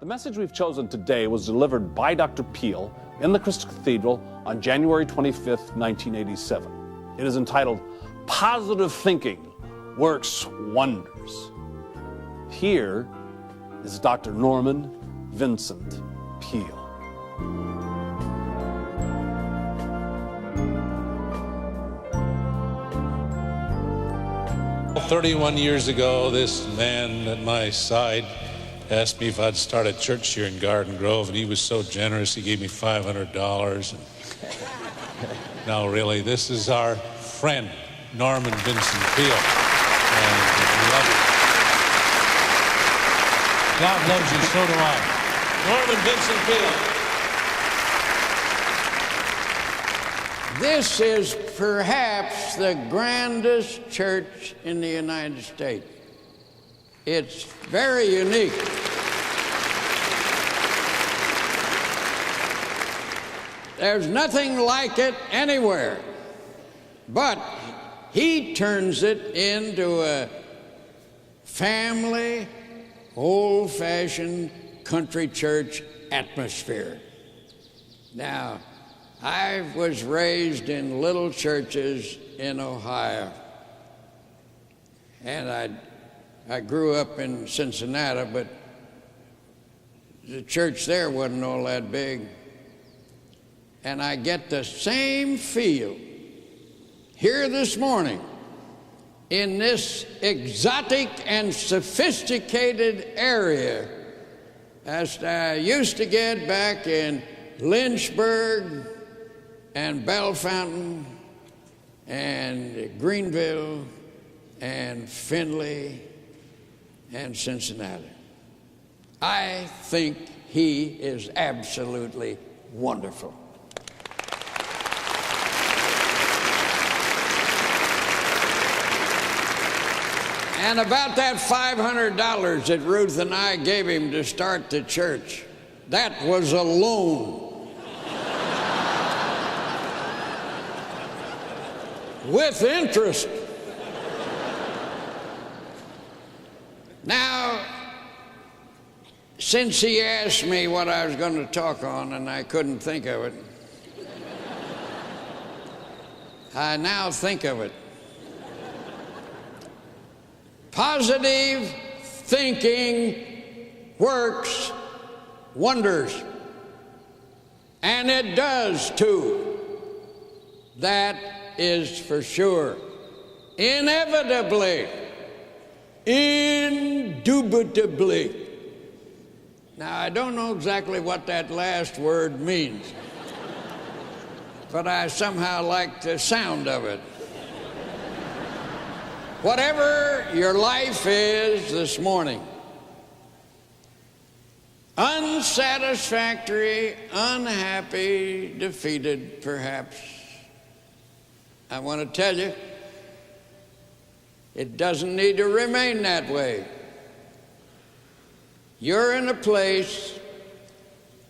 The message we've chosen today was delivered by Dr. Peale in the Crystal Cathedral on January 25th, 1987. It is entitled, Positive Thinking Works Wonders. Here is Dr. Norman Vincent Peale. 31 years ago, this man at my side asked me if I'd start a church here in Garden Grove, and he was so generous, he gave me $500. No, really, this is our friend, Norman Vincent Peale. And we love you. God loves you, so do I. Norman Vincent Peale. This is perhaps the grandest church in the United States. It's very unique. There's nothing like it anywhere. But he turns it into a family, old-fashioned country church atmosphere. Now, I was raised in little churches in Ohio, and I grew up in Cincinnati, but the church there wasn't all that big. And I get the same feel here this morning in this exotic and sophisticated area as I used to get back in Lynchburg and Bellefontaine and Greenville and Findlay and Cincinnati. I think he is absolutely wonderful. And about that $500 that Ruth and I gave him to start the church, that was a loan. With interest. Now, since he asked me what I was going to talk on and I couldn't think of it, I now think of it. Positive thinking works wonders. And it does too. That is for sure. Inevitably. Indubitably. Now, I don't know exactly what that last word means, but I somehow like the sound of it. Whatever your life is this morning, unsatisfactory, unhappy, defeated, perhaps, I want to tell you, it doesn't need to remain that way. You're in a place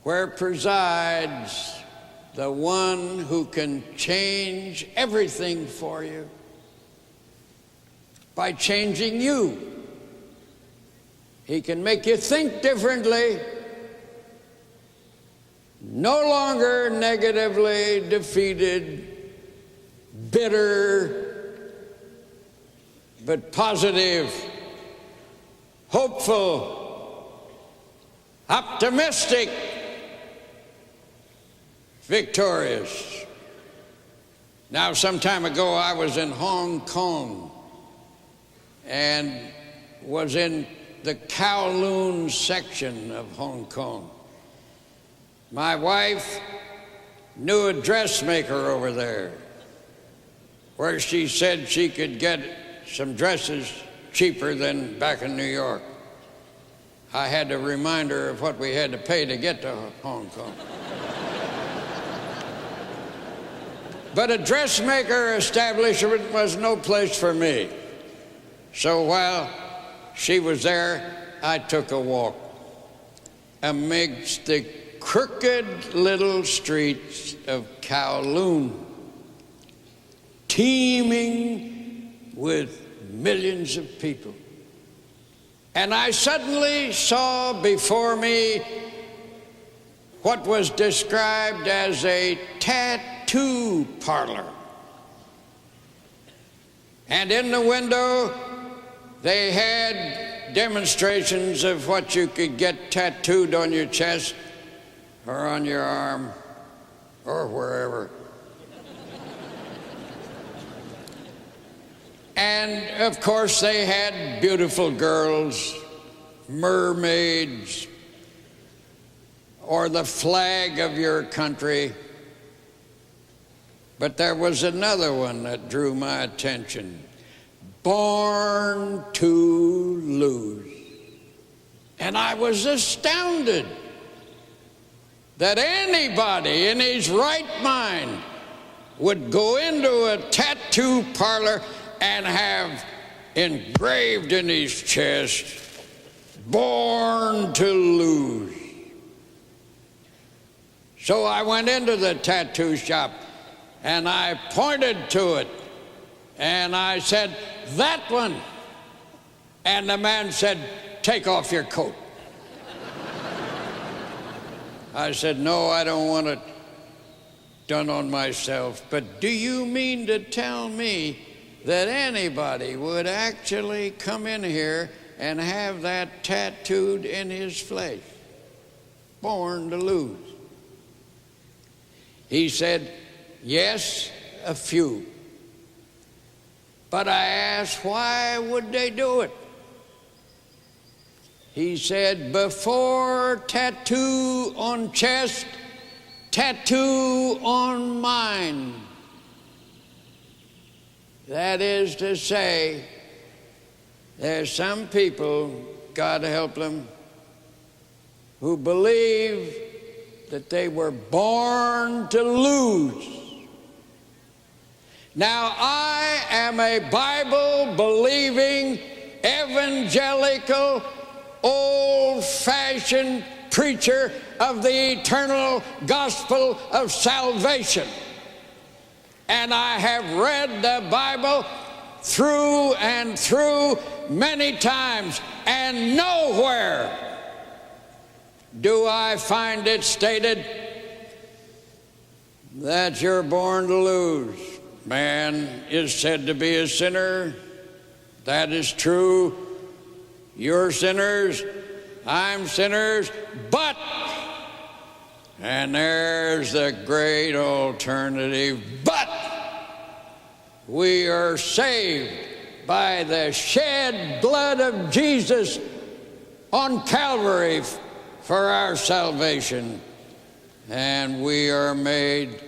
where presides the one who can change everything for you by changing you. He can make you think differently, no longer negatively defeated, bitter, but positive, hopeful, optimistic, victorious. Now, some time ago, I was in Hong Kong and was in the Kowloon section of Hong Kong. My wife knew a dressmaker over there where she said she could get some dresses cheaper than back in New York. I had to remind her of what we had to pay to get to Hong Kong. But a dressmaker establishment was no place for me. So while she was there, I took a walk amidst the crooked little streets of Kowloon, teeming with millions of people. And I suddenly saw before me what was described as a tattoo parlor. And in the window, they had demonstrations of what you could get tattooed on your chest or on your arm or wherever. And of course, they had beautiful girls, mermaids, or the flag of your country. But there was another one that drew my attention. Born to lose. And I was astounded that anybody in his right mind would go into a tattoo parlor and have engraved in his chest, born to lose. So I went into the tattoo shop and I pointed to it and I said, "That one." And the man said, "Take off your coat." I said, "No, I don't want it done on myself. But do you mean to tell me that anybody would actually come in here and have that tattooed in his flesh? Born to lose." He said, "Yes, a few." But I asked, why would they do it? He said, before tattoo on chest, tattoo on mind. That is to say, there's some people, God help them, who believe that they were born to lose. Now, I am a Bible-believing, evangelical, old-fashioned preacher of the eternal gospel of salvation. And I have read the Bible through and through many times, and nowhere do I find it stated that you're born to lose. Man is said to be a sinner. That is true. You're sinners, I'm sinners, but, and there's the great alternative, but we are saved by the shed blood of Jesus on Calvary for our salvation, and we are made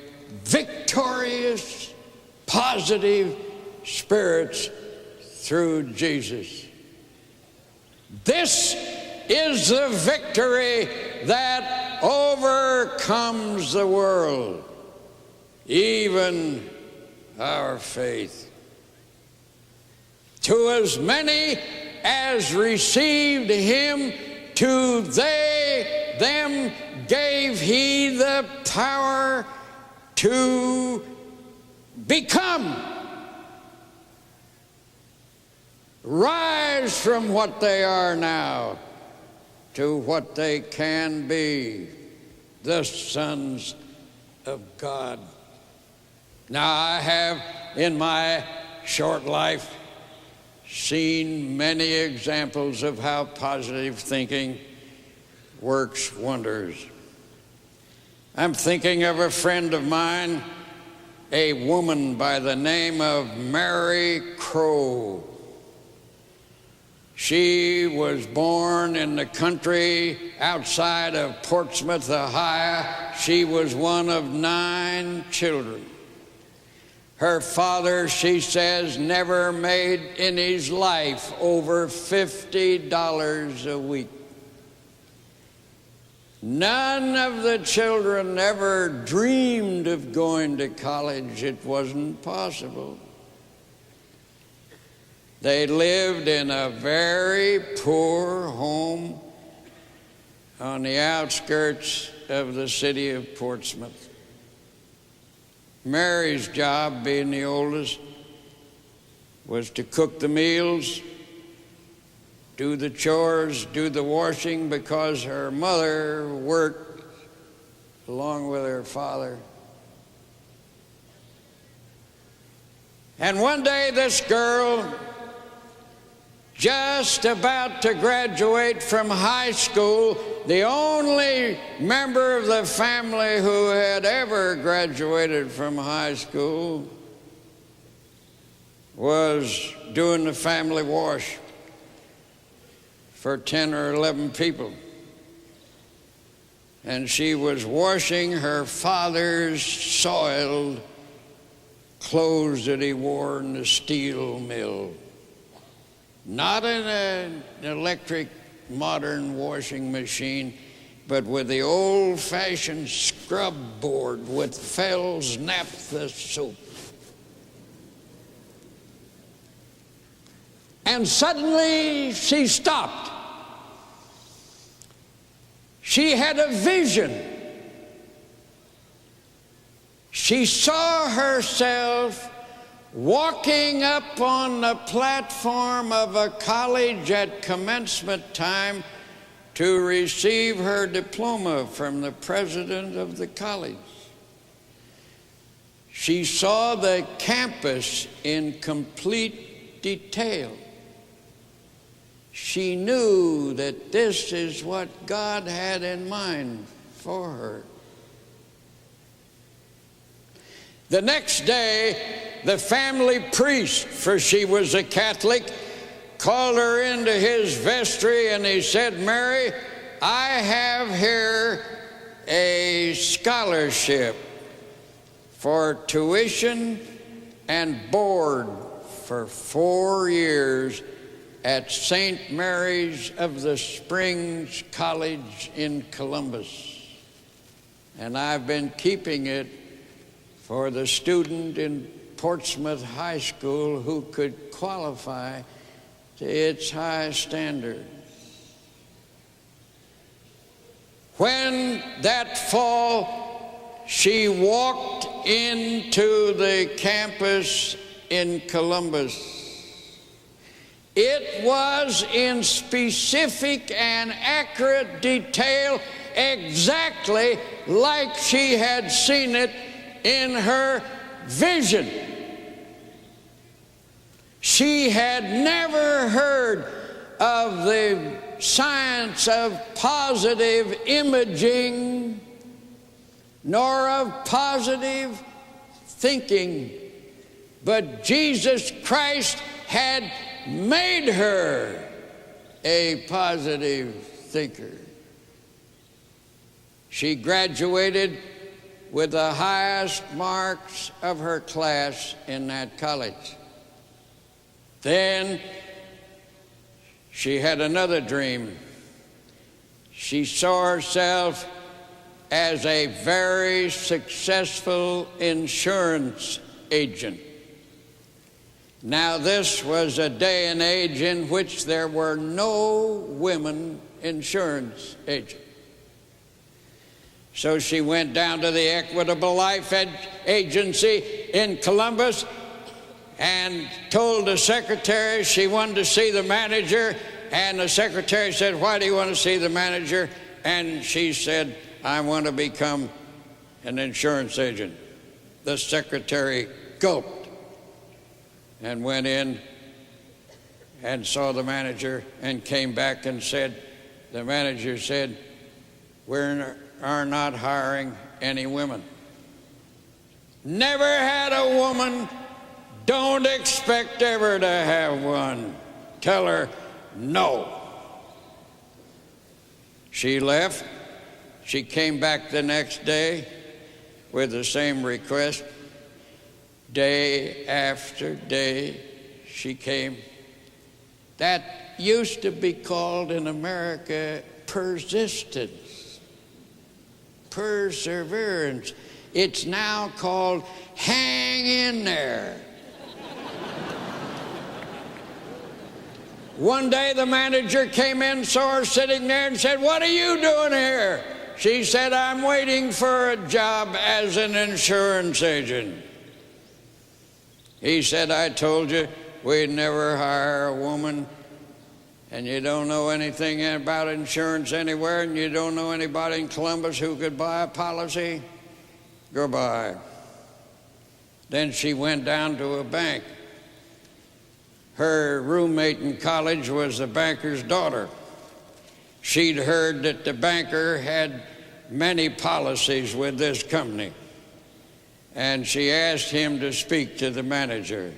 victorious, positive spirits through Jesus. This is the victory that overcomes the world, even our faith. To as many as received him, to them gave he the power to become, rise from what they are now to what they can be, the sons of God. Now, I have in my short life seen many examples of how positive thinking works wonders. I'm thinking of a friend of mine, a woman by the name of Mary Crow. She was born in the country outside of Portsmouth, Ohio. She was one of 9 children. Her father, she says, never made in his life over $50 a week. None of the children ever dreamed of going to college. It wasn't possible. They lived in a very poor home on the outskirts of the city of Portsmouth. Mary's job, being the oldest, was to cook the meals, do the chores, do the washing, because her mother worked along with her father. And one day this girl, just about to graduate from high school, the only member of the family who had ever graduated from high school, was doing the family wash for 10 or 11 people. And she was washing her father's soiled clothes that he wore in the steel mill. Not in an electric modern washing machine, but with the old-fashioned scrub board with Fell's naphtha soap. And suddenly she stopped. She had a vision. She saw herself walking up on the platform of a college at commencement time to receive her diploma from the president of the college. She saw the campus in complete detail. She knew that this is what God had in mind for her. The next day, the family priest, for she was a Catholic, called her into his vestry and he said, "Mary, I have here a scholarship for tuition and board for 4 years at St. Mary's of the Springs College in Columbus. And I've been keeping it for the student in Portsmouth High School who could qualify to its high standards." When that fall she walked into the campus in Columbus, it was in specific and accurate detail exactly like she had seen it in her vision. She had never heard of the science of positive imaging nor of positive thinking, but Jesus Christ had made her a positive thinker. She graduated with the highest marks of her class in that college. Then she had another dream. She saw herself as a very successful insurance agent. Now, this was a day and age in which there were no women insurance agents. So she went down to the Equitable Life Agency in Columbus and told the secretary she wanted to see the manager, and the secretary said, "Why do you want to see the manager?" And she said, "I want to become an insurance agent." The secretary gulped and went in and saw the manager and came back and said, the manager said, "We are not hiring any women." Never had a woman, don't expect ever to have one. Tell her no. She left. She came back the next day with the same request. Day after day she came. That used to be called in America persistence, perseverance. It's now called hang in there. One day the manager came in, saw her sitting there and said, "What are you doing here?" She said, "I'm waiting for a job as an insurance agent." He said, "I told you we'd never hire a woman." and you don't know anything about insurance anywhere, and you don't know anybody in Columbus who could buy a policy, goodbye. Then she went down to a bank. Her roommate in college was the banker's daughter. She'd heard that the banker had many policies with this company, and she asked him to speak to the manager.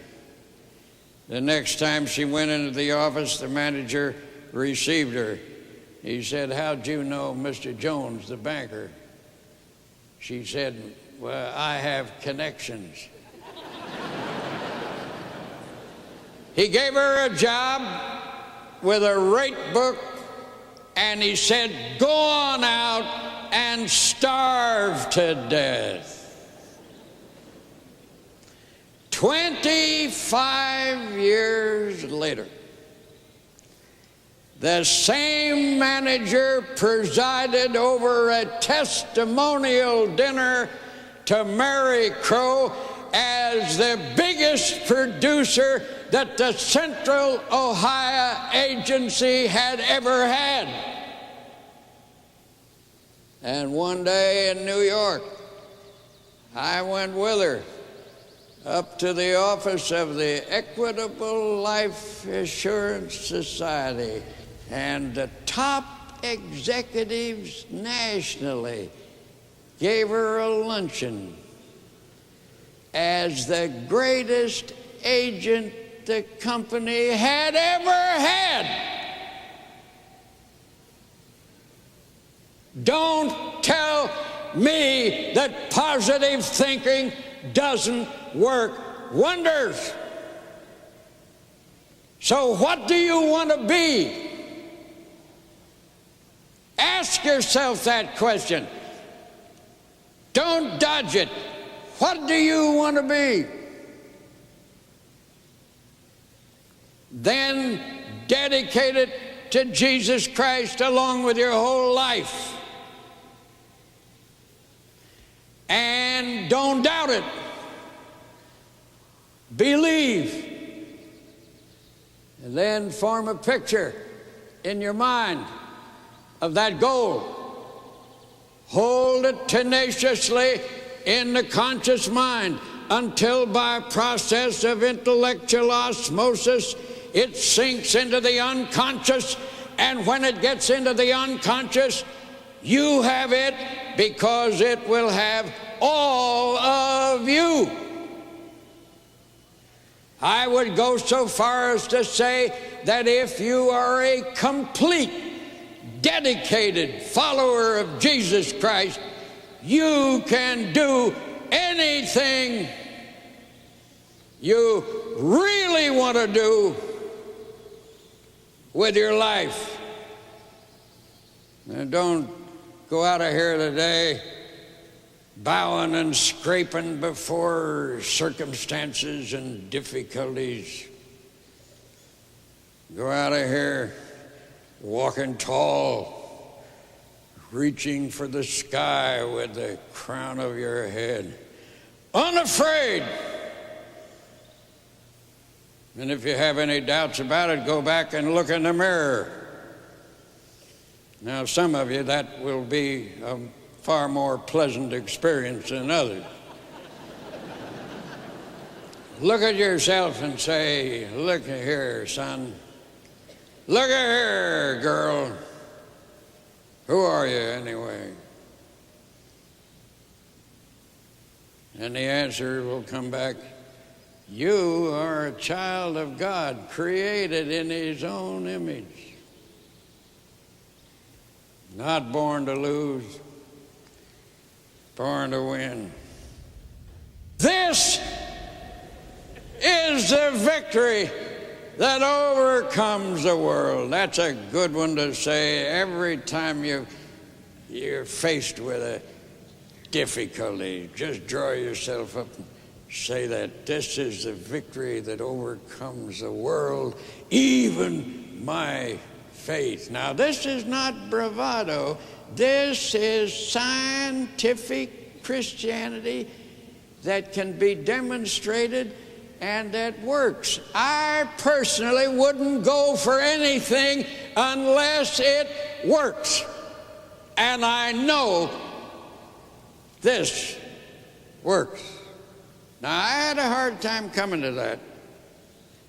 The next time she went into the office, the manager received her. He said, "How'd you know Mr. Jones, the banker?" She said, "Well, I have connections." He gave her a job with a rate book, and he said, "Go on out and starve to death." 25 years later, the same manager presided over a testimonial dinner to Mary Crow as the biggest producer that the Central Ohio Agency had ever had. And one day in New York, I went with her up to the office of the Equitable Life Assurance Society, and the top executives nationally gave her a luncheon as the greatest agent the company had ever had. Don't tell me that positive thinking doesn't work wonders. So what do you want to be? Ask yourself that question. Don't dodge it. What do you want to be? Then dedicate it to Jesus Christ along with your whole life. And don't doubt it. Believe. And then form a picture in your mind of that goal. Hold it tenaciously in the conscious mind until by process of intellectual osmosis it sinks into the unconscious, and when it gets into the unconscious, you have it because it will have all of you. I would go so far as to say that if you are a complete, dedicated follower of Jesus Christ, you can do anything you really want to do with your life. Now, don't go out of here today bowing and scraping before circumstances and difficulties. Go out of here walking tall, reaching for the sky with the crown of your head, unafraid. And if you have any doubts about it, go back and look in the mirror. Now, some of you, that will be a far more pleasant experience than others. Look at yourself and say, "Look at here, son. Look at here, girl. Who are you anyway?" And the answer will come back, "You are a child of God, created in His own image. Not born to lose, born to win." This is the victory that overcomes the world. That's a good one to say every time you're faced with a difficulty. Just draw yourself up and say that this is the victory that overcomes the world, even my faith. Now, this is not bravado. This is scientific Christianity that can be demonstrated and that works. I personally wouldn't go for anything unless it works. And I know this works. Now, I had a hard time coming to that.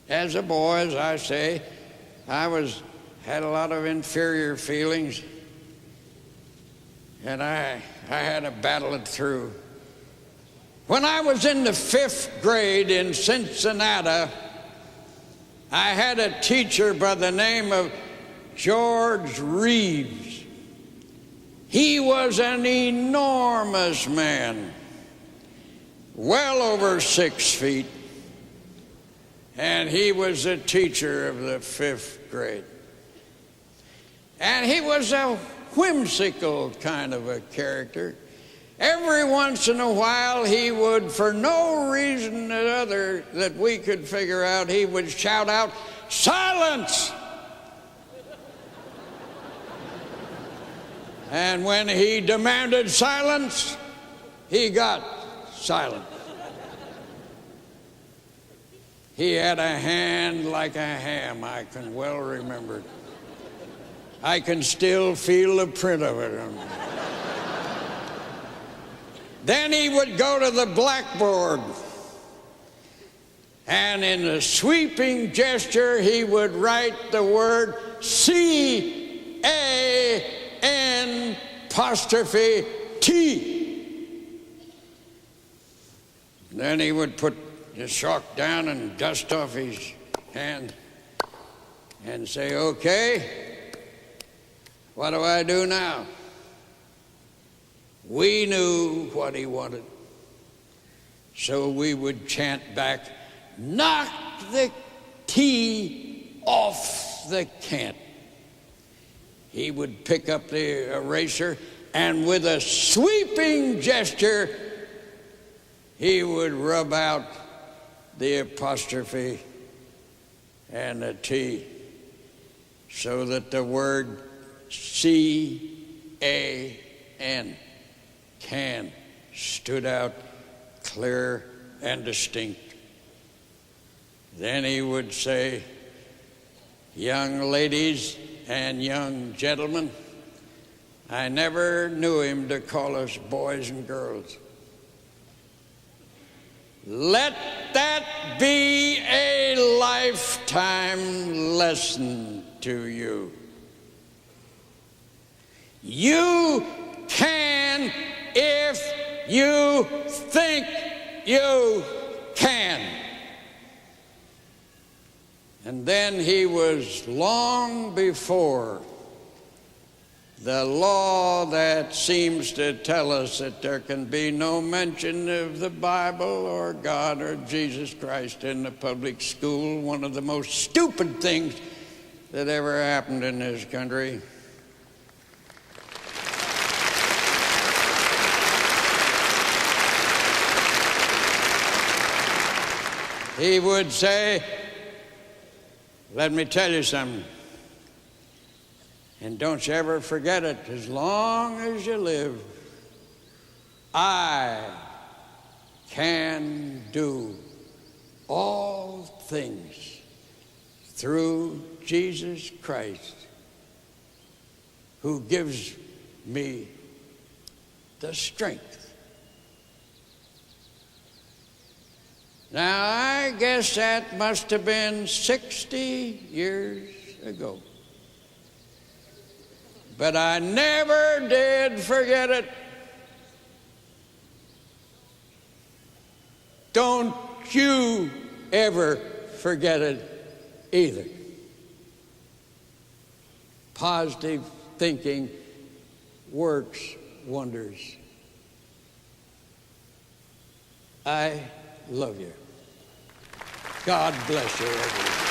As a boy, as I say, I had a lot of inferior feelings, and I had to battle it through. When I was in the 5th grade in Cincinnati, I had a teacher by the name of George Reeves. He was an enormous man, well over 6 feet, and he was the teacher of the 5th grade. And he was a whimsical kind of a character. Every once in a while, he would, for no reason or other that we could figure out, he would shout out, "Silence!" And when he demanded silence, he got silent. He had a hand like a ham, I can well remember. I can still feel the print of it. Then he would go to the blackboard, and in a sweeping gesture, he would write the word C-A-N''T. Then he would put the chalk down and dust off his hand and say, "Okay, what do I do now?" We knew what he wanted, so we would chant back, "Knock the T off the cant." He would pick up the eraser, and with a sweeping gesture, he would rub out the apostrophe and the T, so that the word C-A-N, can, stood out clear and distinct. Then he would say, "Young ladies and young gentlemen," I never knew him to call us boys and girls, "let that be a lifetime lesson to you. You can if you think you can." And then he was long before the law that seems to tell us that there can be no mention of the Bible or God or Jesus Christ in the public school, one of the most stupid things that ever happened in this country. He would say, "Let me tell you something, and don't you ever forget it as long as you live. I can do all things through Jesus Christ, who gives me the strength." Now, I guess that must have been 60 years ago. But I never did forget it. Don't you ever forget it either. Positive thinking works wonders. I love you. God bless you, everyone.